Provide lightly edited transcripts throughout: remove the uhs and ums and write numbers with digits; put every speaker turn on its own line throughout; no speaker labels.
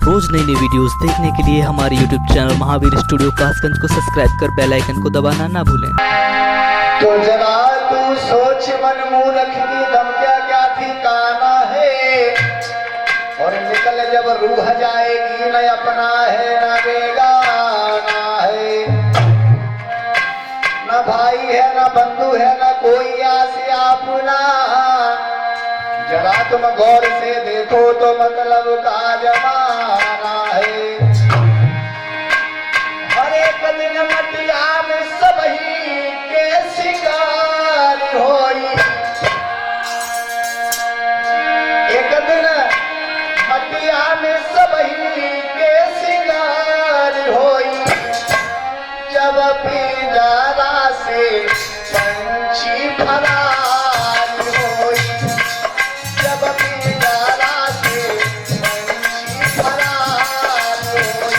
रोज नई नई वीडियोस देखने के लिए हमारे YouTube channel Mahavir studio Kasganj को सब्सक्राइब कर बेल आइकन को दबाना ना भूलें।
तो जरा तू सोच मन मूर्ख की दम क्या ठिकाना है, और निकल जब रूह जाएगी न अपना है न बेगाना है, न भाई है न बंधु है न कोई आसे अपना। जरा तुम गौर से देखो तो मतलब का जमाना है। हर एक दिन मटिया में सब ही के शिकार होई, एक दिन मटिया में सब ही के शिकार होई। जब पिंजरा से पंछी फरार होई, जब पिंजरा से पंछी फरार होई।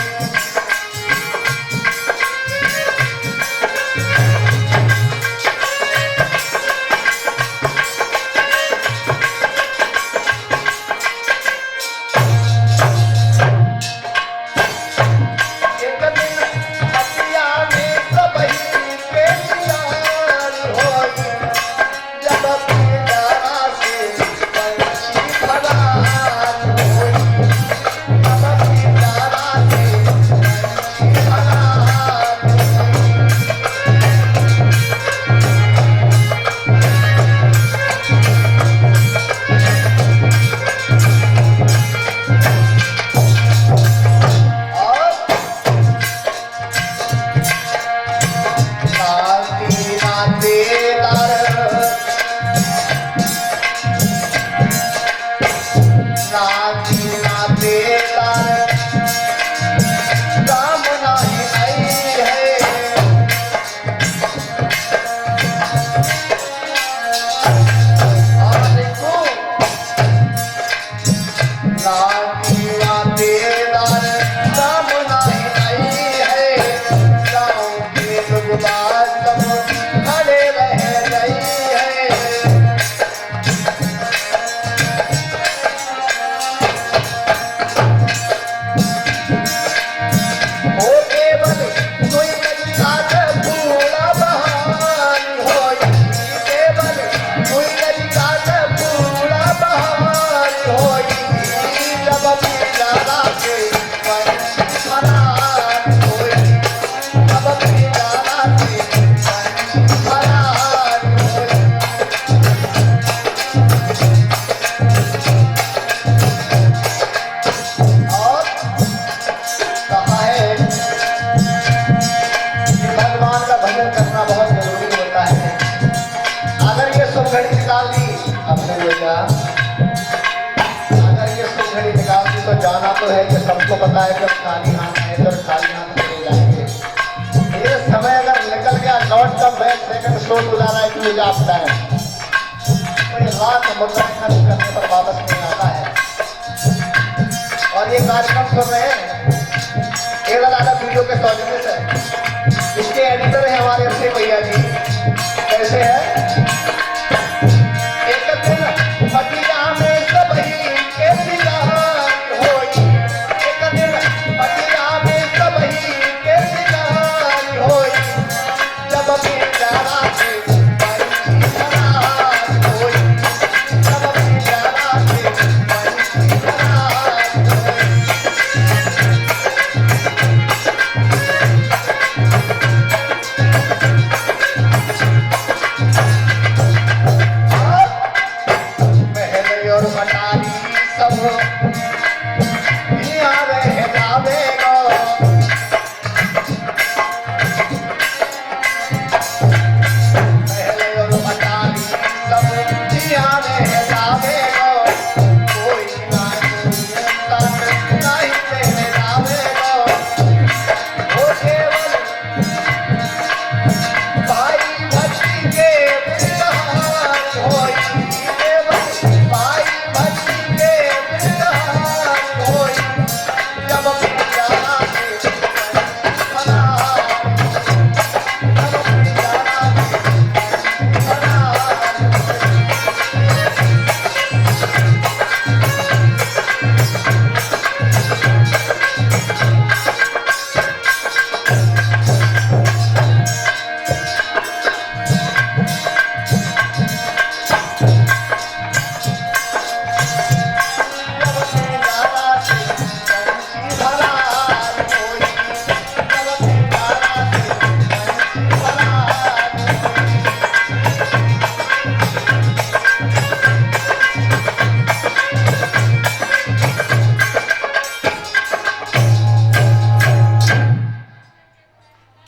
अगर ये सुखड़ी निकाल दी तो जाना तो है, ये सबको पता है कि खाली हाथ है तो खाली हाथ चले जाएंगे। ये समय अगर निकल गया लौट कर बैठ सेकंड शो गुजारा है तो जाता है, कोई लाख मुद्रा खर्च करने पर वापस नहीं आता है। और ये कार्यक्रम सुन रहे हैं ये वाला वीडियो के सौजन्य से, इसके एडिटर है हमारे अभिषेक भैया जी। कैसे है